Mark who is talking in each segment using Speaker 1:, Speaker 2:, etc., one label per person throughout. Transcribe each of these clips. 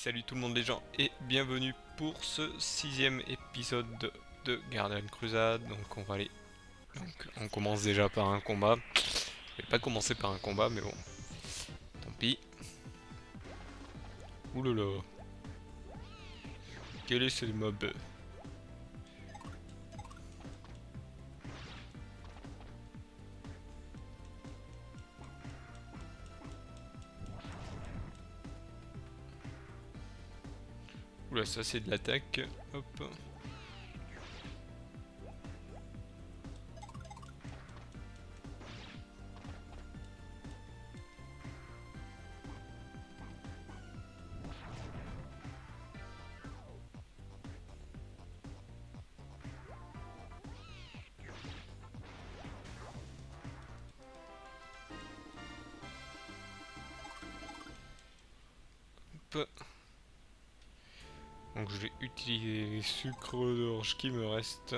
Speaker 1: salut tout le monde les gens et bienvenue pour ce sixième épisode de Guardian Crusade. Donc on commence déjà par un combat. Je vais pas commencer par un combat mais bon, tant pis. Oulala, quel est ce mob? Oula, ça c'est de l'attaque. Hop. Hop. Donc je vais utiliser les sucres d'orge qui me restent.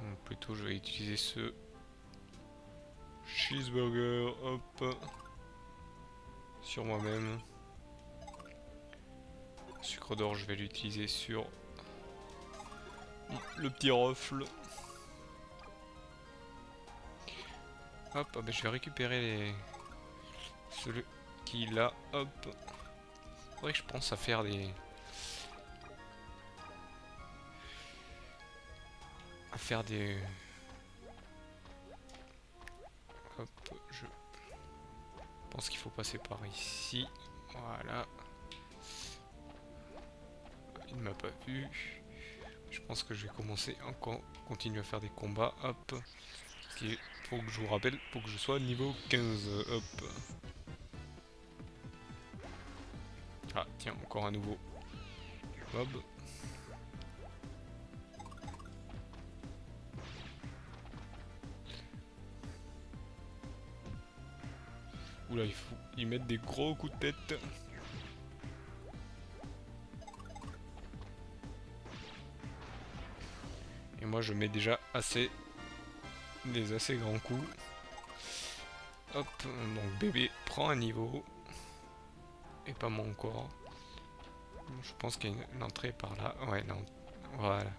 Speaker 1: Ou plutôt je vais utiliser ce cheeseburger, hop, sur moi-même. Sucre d'orge, je vais l'utiliser sur le petit rofle. Hop, ah ben je vais récupérer celui qui là, hop. Faudrait que je pense à faire des... Hop, je pense qu'il faut passer par ici. Voilà. Il ne m'a pas vu. Je pense que je vais commencer encore, continuer à faire des combats. Hop. Il faut que je vous rappelle, pour que je sois niveau 15. Hop. Ah, tiens, encore un nouveau mob. Oula, il faut y mettre des gros coups de tête. Et moi, je mets déjà des assez grands coups. Hop, donc bébé prend un niveau. Et pas mon corps. Je pense qu'il y a une entrée par là. Ouais, non. Voilà.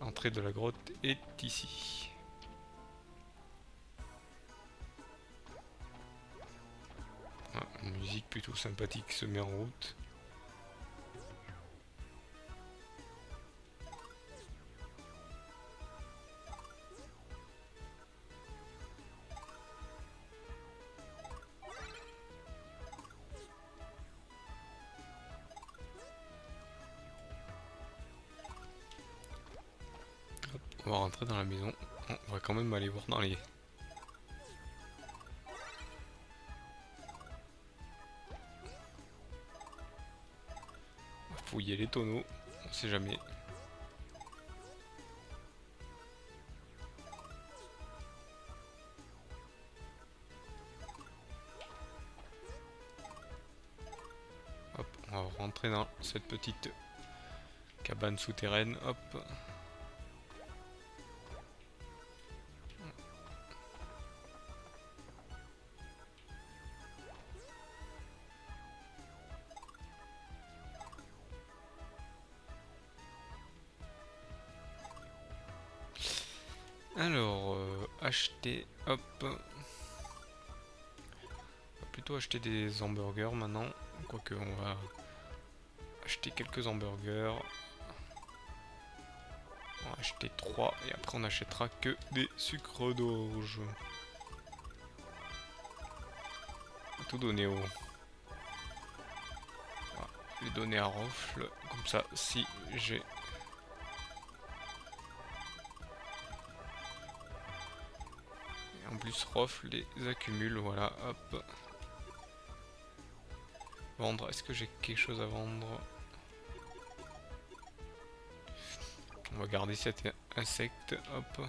Speaker 1: L'entrée de la grotte est ici. Ah, une musique plutôt sympathique se met en route. Hop, on va rentrer dans la maison. On va quand même aller voir dans les... fouiller les tonneaux, on sait jamais. Hop, on va rentrer dans cette petite cabane souterraine, hop. Alors, acheter, hop. On va plutôt acheter des hamburgers maintenant. Quoique, on va acheter quelques hamburgers. On va acheter 3 et après on achètera que des sucres d'orge. On va tout donner au... Voilà, les donner à Rofle. Comme ça, si j'ai... En plus, Rofle les accumule, voilà, hop. Vendre, est-ce que j'ai quelque chose à vendre? On va garder cet insecte, hop.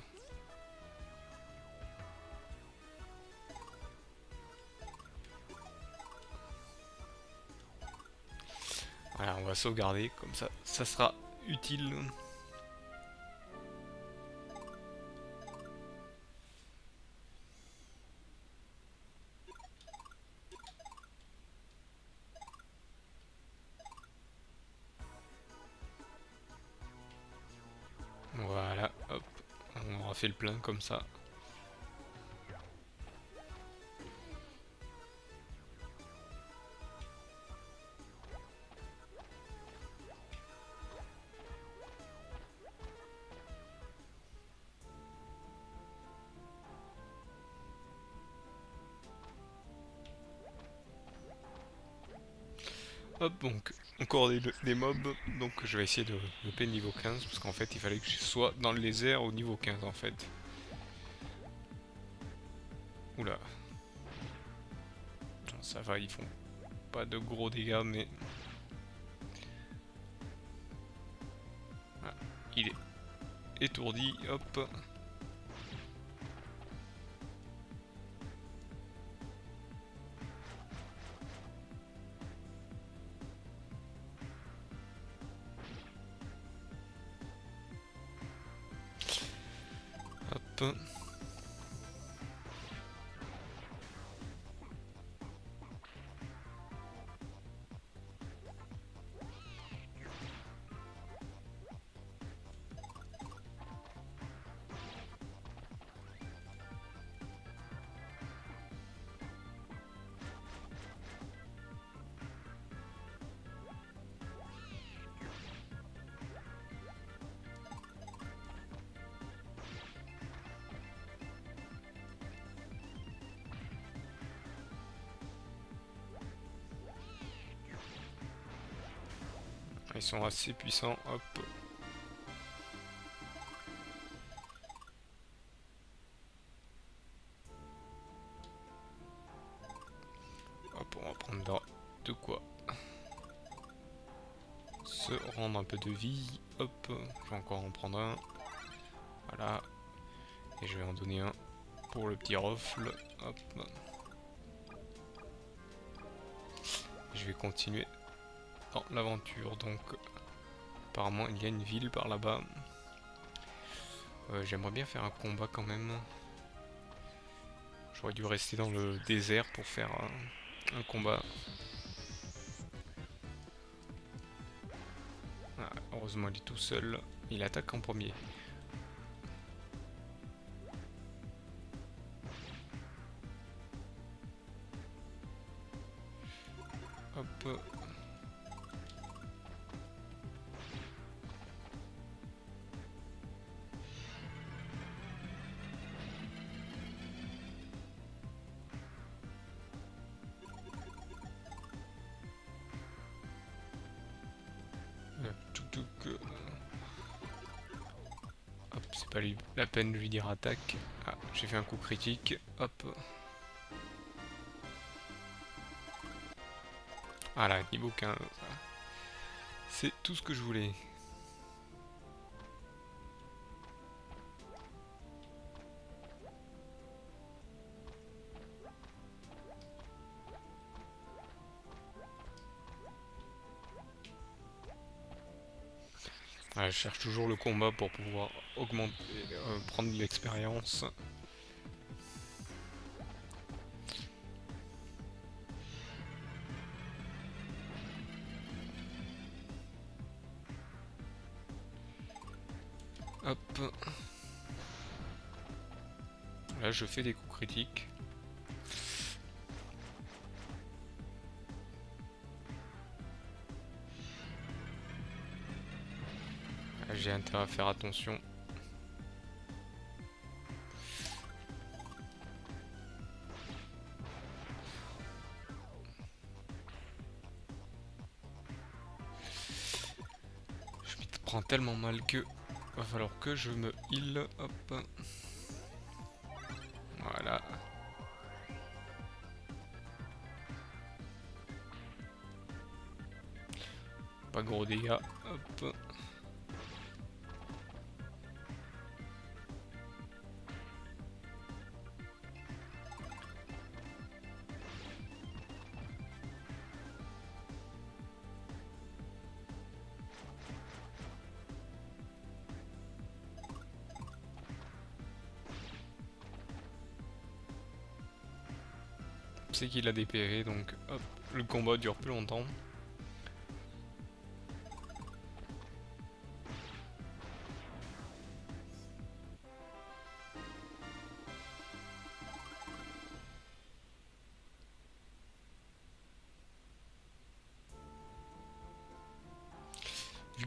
Speaker 1: Voilà, on va sauvegarder, comme ça sera utile. Voilà, hop, on aura fait le plein comme ça. Hop, donc encore des mobs, donc je vais essayer de loper niveau 15 parce qu'en fait il fallait que je sois dans les airs au niveau 15 en fait. Oula. Non, ça va, ils font pas de gros dégâts mais... Ah, il est étourdi, hop. Hop. Ils sont assez puissants, hop. Hop, on va prendre de quoi se rendre un peu de vie. Hop, je vais encore en prendre un. Voilà. Et je vais en donner un pour le petit rofle. Hop. Je vais continuer dans l'aventure. Donc, apparemment, il y a une ville par là-bas. J'aimerais bien faire un combat quand même. J'aurais dû rester dans le désert pour faire un combat. Ah, heureusement, il est tout seul. Il attaque en premier. Hop. Tchouk tchouk. Hop, c'est pas la peine de lui dire attaque. Ah, j'ai fait un coup critique. Hop. Voilà, niveau 15. C'est tout ce que je voulais. Ouais, je cherche toujours le combat pour pouvoir augmenter, prendre de l'expérience. Hop. Là, je fais des coups critiques. J'ai intérêt à faire attention. Je m'y prends tellement mal que va falloir que je me heal. Hop. Voilà. Pas gros dégâts. Hop. C'est qu'il a des PV, donc hop, le combat dure plus longtemps.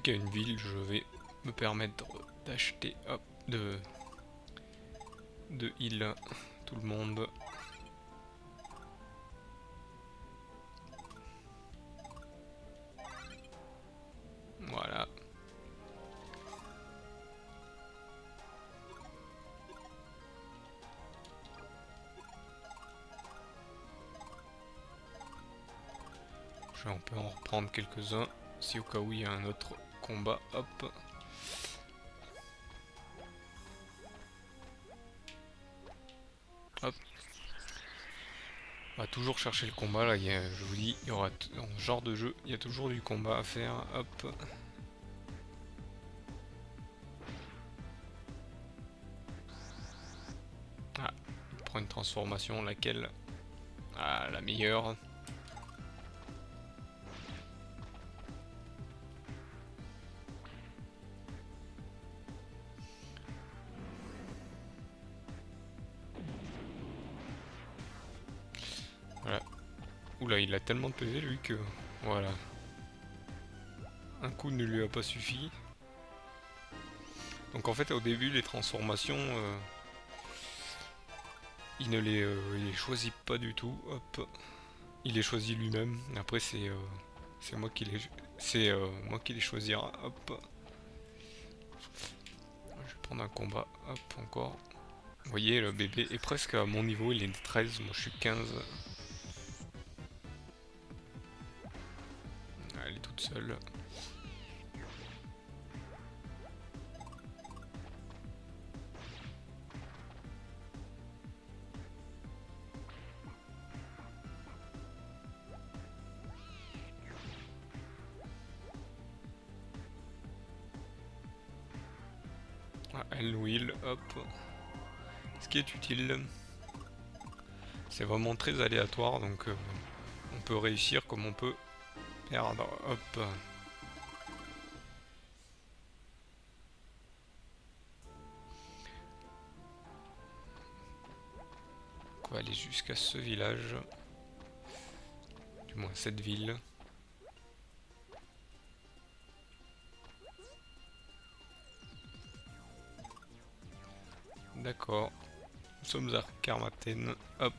Speaker 1: qu'il y a une ville, je vais me permettre d'acheter, hop, de heal tout le monde. Voilà. On peut en reprendre quelques-uns si au cas où il y a un autre combat. Hop. Hop. On va toujours chercher le combat là. Je vous dis, il y aura dans ce genre de jeu, il y a toujours du combat à faire. Hop. Ah, il prend une transformation, laquelle? Ah, la meilleure. Voilà. Oula, il a tellement de PV lui que... Voilà. Un coup ne lui a pas suffi. Donc en fait au début les transformations... il ne les choisit pas du tout. Hop. Il les choisit lui-même. Après c'est moi qui les choisira. Hop. Je vais prendre un combat. Hop, encore. Vous voyez, le bébé est presque à mon niveau. Il est 13, moi je suis 15. Elle est toute seule. Ah, elle nous heal, hop. Ce qui est utile. C'est vraiment très aléatoire, donc on peut réussir comme on peut perdre. Hop. On va aller jusqu'à ce village. Du moins cette ville. D'accord. Nous sommes à Carmarthen. Hop.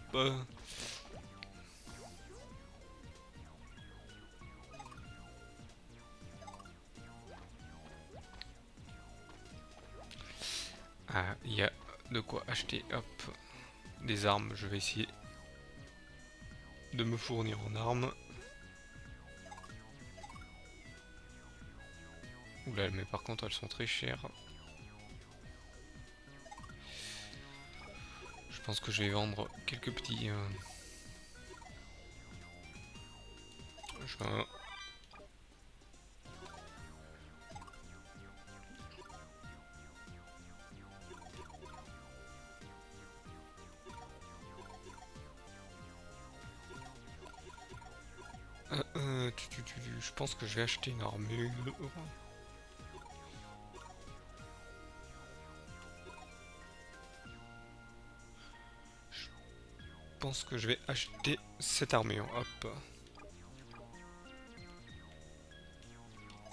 Speaker 1: Ah, il y a de quoi acheter. Hop. Des armes. Je vais essayer de me fournir en armes. Oula, mais par contre elles sont très chères. Je pense que je vais vendre quelques petits... joints. Je pense que je vais acheter une armure. Je pense que je vais acheter cette armure. Hop.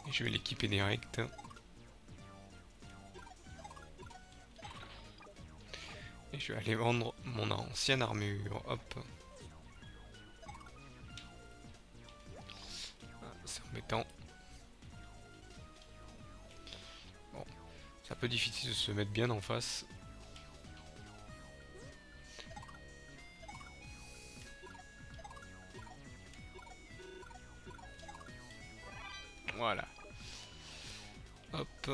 Speaker 1: Et je vais l'équiper direct. Et je vais aller vendre mon ancienne armure. Hop. C'est embêtant. Bon. C'est un peu difficile de se mettre bien en face. Voilà. Hop.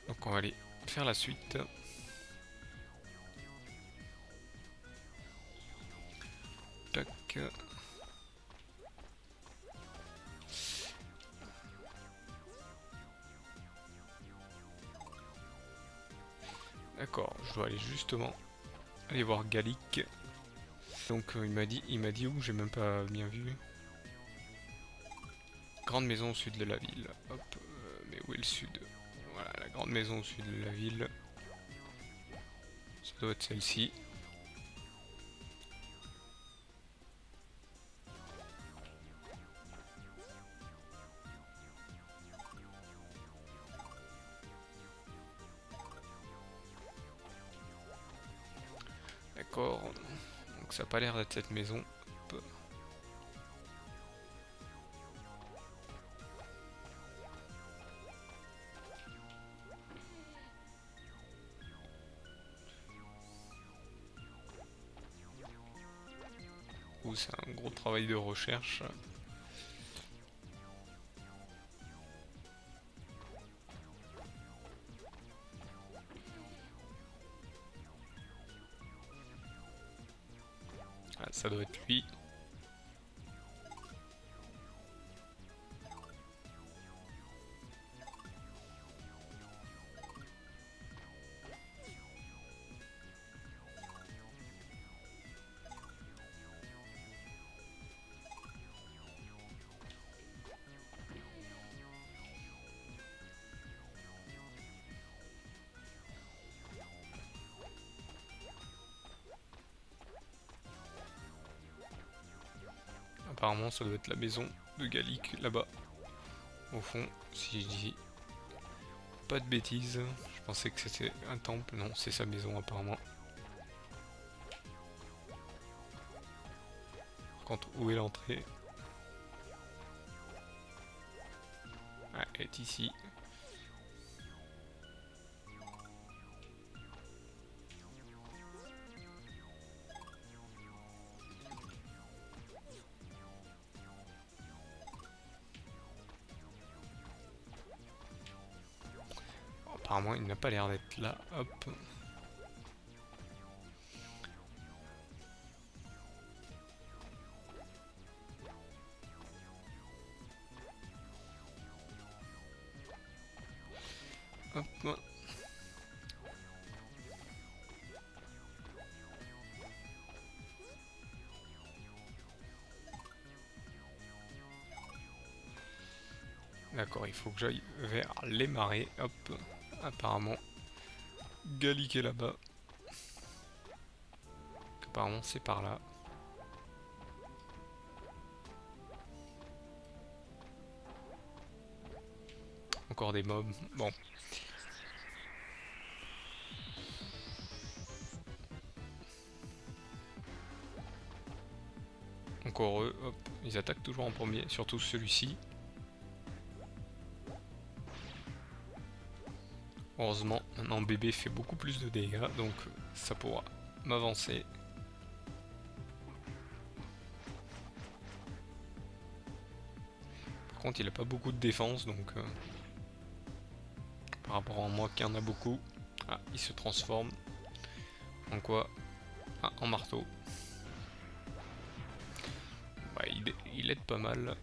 Speaker 1: Donc on va aller faire la suite. Tac. D'accord, je dois aller justement aller voir Gallic. Donc il m'a dit où, j'ai même pas bien vu. Grande maison au sud de la ville. Hop, mais où est le sud? Voilà, la grande maison au sud de la ville. Ça doit être celle-ci. D'accord. Donc ça a pas l'air d'être cette maison. Hop. Ouh, c'est un gros travail de recherche. Ah, ça doit être lui. Apparemment ça doit être la maison de Gallic là-bas. Au fond, si je dis pas de bêtises, je pensais que c'était un temple, non c'est sa maison apparemment. Par contre, où est l'entrée? Ah, elle est ici. Apparemment il n'a pas l'air d'être là, hop. Hop. D'accord, il faut que j'aille vers les marais, hop. Apparemment, Gallic est là-bas. Apparemment c'est par là. Encore des mobs, bon. Encore eux, hop, ils attaquent toujours en premier, surtout celui-ci. Heureusement, maintenant bébé fait beaucoup plus de dégâts, donc ça pourra m'avancer. Par contre, il a pas beaucoup de défense, donc par rapport à moi qui en a beaucoup. Ah, il se transforme. En quoi? Ah, en marteau. Ouais, il aide pas mal.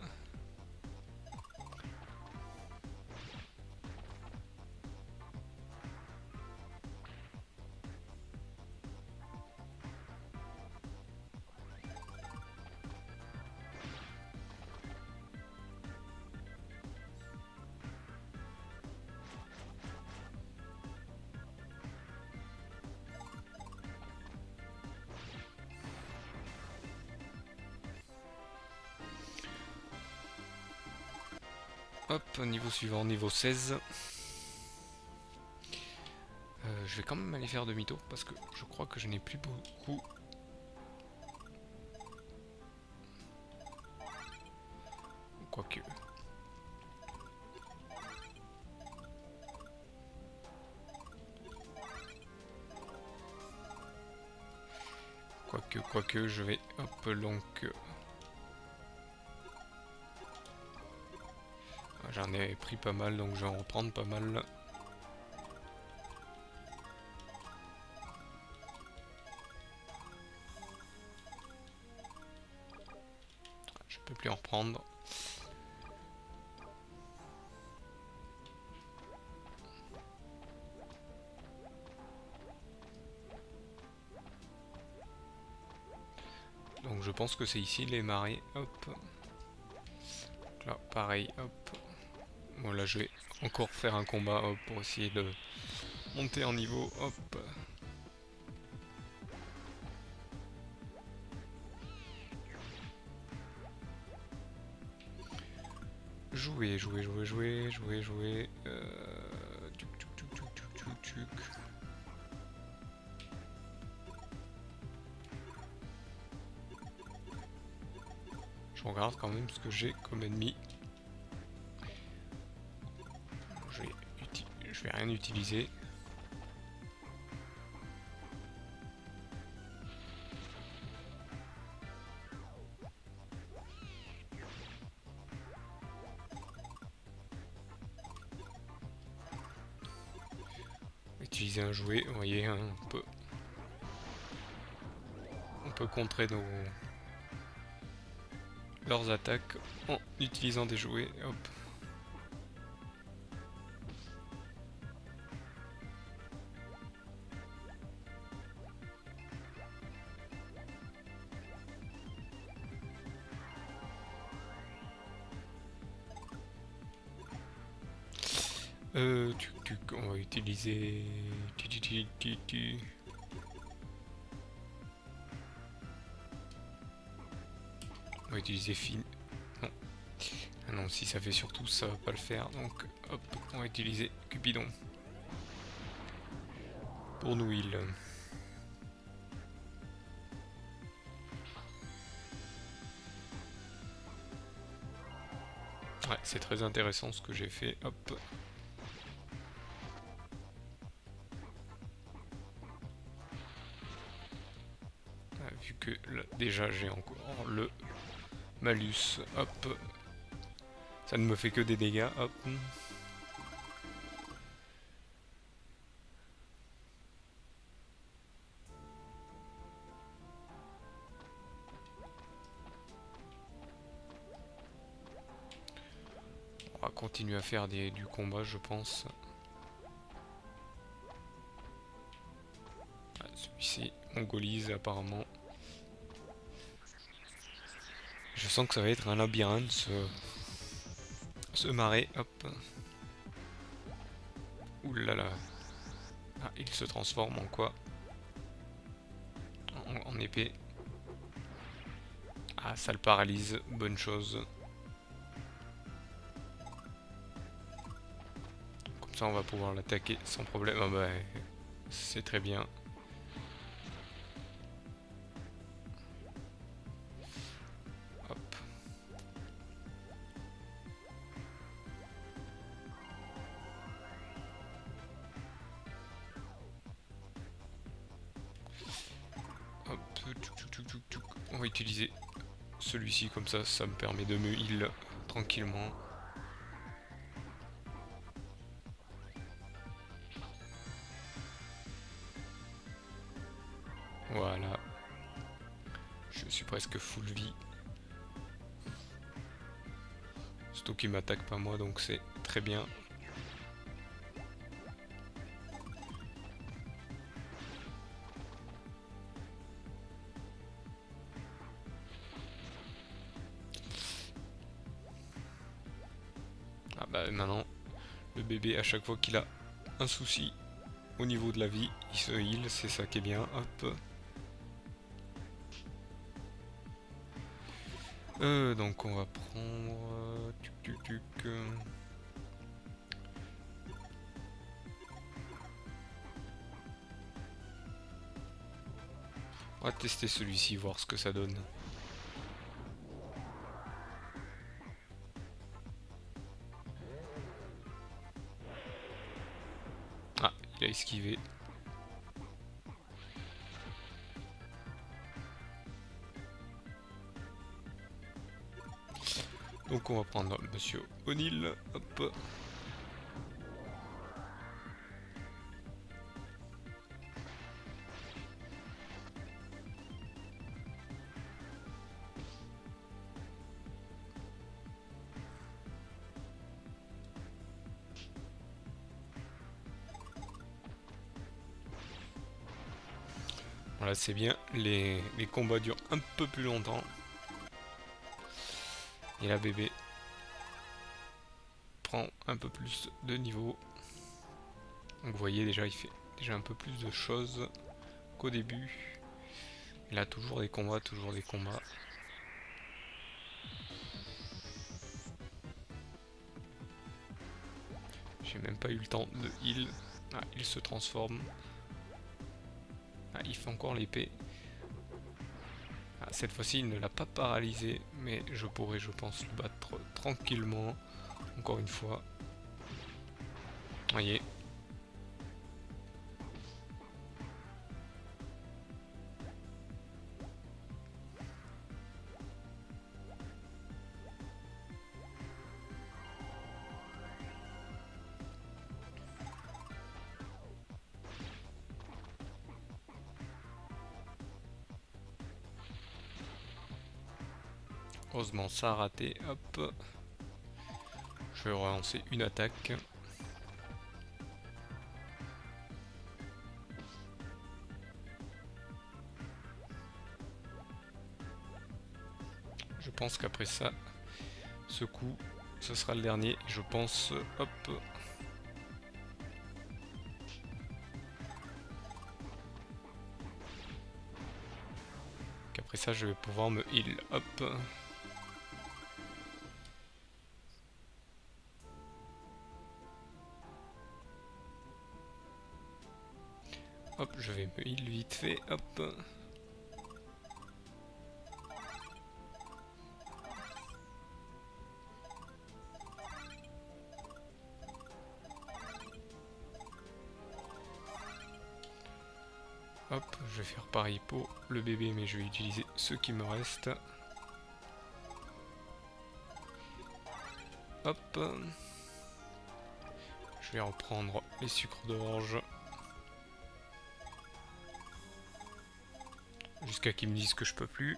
Speaker 1: Hop, niveau suivant, niveau 16. Je vais quand même aller faire demi-tour parce que je crois que je n'ai plus beaucoup. Quoique. Quoique, je vais hop donc. J'en ai pris pas mal donc je vais en reprendre pas mal. Je peux plus en reprendre. Donc je pense que c'est ici les marais. Hop. Donc là, pareil, hop. Bon là je vais encore faire un combat hop, pour essayer de monter en niveau. Hop. Jouer. regarde quand même ce que j'ai comme ennemi. Je vais rien utiliser. Utiliser un jouet, vous voyez, hein, on peut contrer leurs attaques en utilisant des jouets. Hop. On va utiliser... On va utiliser fin... Non. Ah non, si ça fait surtout, ça va pas le faire. Donc, hop, on va utiliser Cupidon. Pour nous heal. Ouais, c'est très intéressant ce que j'ai fait. Hop. Vu que là, déjà j'ai encore le malus, hop, ça ne me fait que des dégâts, hop. On va continuer à faire du combat, je pense. Ah, celui-ci, Mongolise apparemment. Je sens que ça va être un labyrinthe, ce marais, hop. Ouh là là. Ah, il se transforme en quoi? En épée. Ah, ça le paralyse, bonne chose. Comme ça, on va pouvoir l'attaquer sans problème. Ah bah, c'est très bien. Hop. Hop. On va utiliser celui-ci comme ça me permet de me heal tranquillement. Voilà. Je suis presque full vie. Surtout qu'il m'attaque pas moi, donc c'est très bien. Ah bah maintenant, le bébé à chaque fois qu'il a un souci au niveau de la vie, il se heal, c'est ça qui est bien. Hop. Donc on va prendre... On va tester celui-ci, voir ce que ça donne. Ah, il a esquivé. Donc on va prendre Monsieur O'Neill. Hop. Voilà, c'est bien. Les combats durent un peu plus longtemps. Et la bébé prend un peu plus de niveau. Donc vous voyez déjà, il fait déjà un peu plus de choses qu'au début. Il a toujours des combats, toujours des combats. J'ai même pas eu le temps de heal. Ah, il se transforme. Ah, il fait encore l'épée. Ah, cette fois-ci, il ne l'a pas paralysé, mais je pourrais, je pense, le battre tranquillement. Encore une fois. Voyez. Heureusement, ça a raté. Hop. Je vais relancer une attaque. Je pense qu'après ça, ce coup, ce sera le dernier. Je pense, hop. Qu'après ça, je vais pouvoir me heal. Hop. Hop, je vais me heal vite fait. Hop. Hop, je vais faire pareil pour le bébé, mais je vais utiliser ce qui me reste. Hop. Je vais reprendre les sucres d'orge. Jusqu'à qu'ils me disent que je peux plus.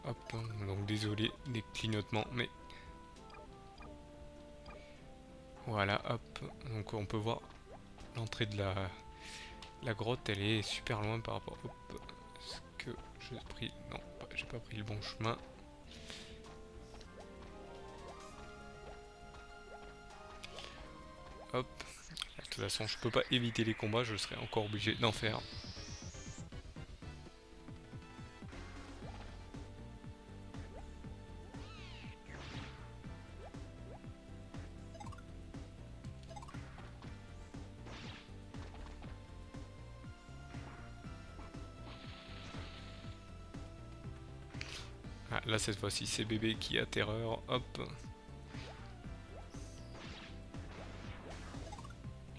Speaker 1: Hop, donc désolé des clignotements, mais... Voilà, hop. Donc on peut voir l'entrée de la grotte, elle est super loin par rapport... Hop. Est-ce que j'ai pris... Non, j'ai pas pris le bon chemin. Hop. De toute façon, je peux pas éviter les combats, je serai encore obligé d'en faire. Ah, là, cette fois-ci, c'est bébé qui a terreur. Hop.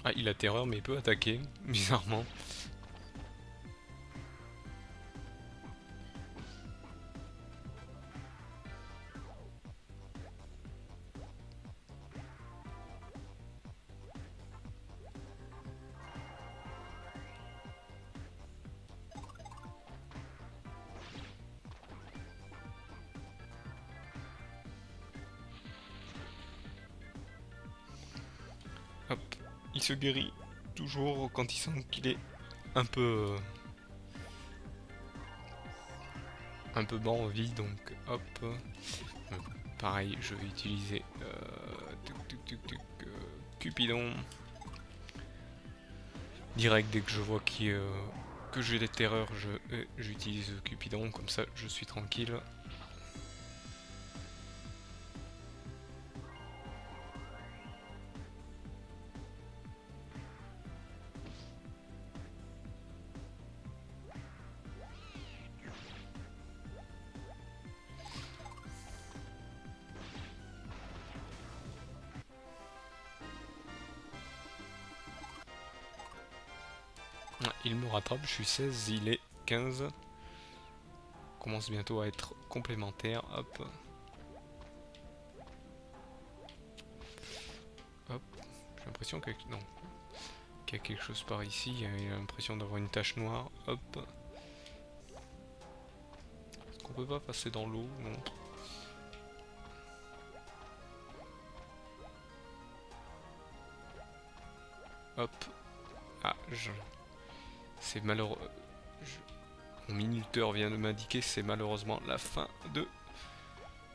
Speaker 1: Ah, il a terreur, mais il peut attaquer, bizarrement. Hop. Il se guérit toujours quand il sent qu'il est un peu... un peu bas en vie, donc hop. Pareil, je vais utiliser Cupidon. Direct, dès que je vois que j'ai des terreurs, j'utilise Cupidon, comme ça je suis tranquille. Il me rattrape, je suis 16, il est 15. On commence bientôt à être complémentaire. Hop. Hop. J'ai l'impression qu'il non. Qu'il y a quelque chose par ici. Il a l'impression d'avoir une tache noire. Hop. Est-ce qu'on peut pas passer dans l'eau? Non. Hop. Ah, c'est malheureux. Mon minuteur vient de m'indiquer, c'est malheureusement la fin de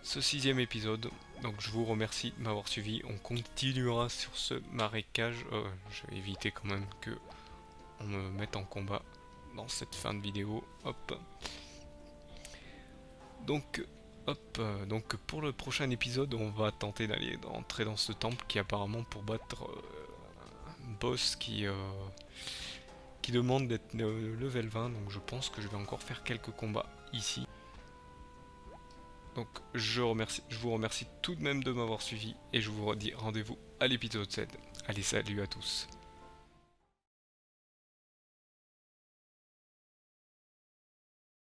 Speaker 1: ce 6e épisode. Donc je vous remercie de m'avoir suivi. On continuera sur ce marécage. Je vais éviter quand même que on me mette en combat dans cette fin de vidéo. Hop. Donc, hop. Donc pour le prochain épisode, on va tenter d'entrer dans ce temple qui apparemment pour battre un boss qui demande d'être level 20, donc je pense que je vais encore faire quelques combats ici. Donc je vous remercie tout de même de m'avoir suivi et je vous redis rendez-vous à l'épisode 7. Allez, salut à tous.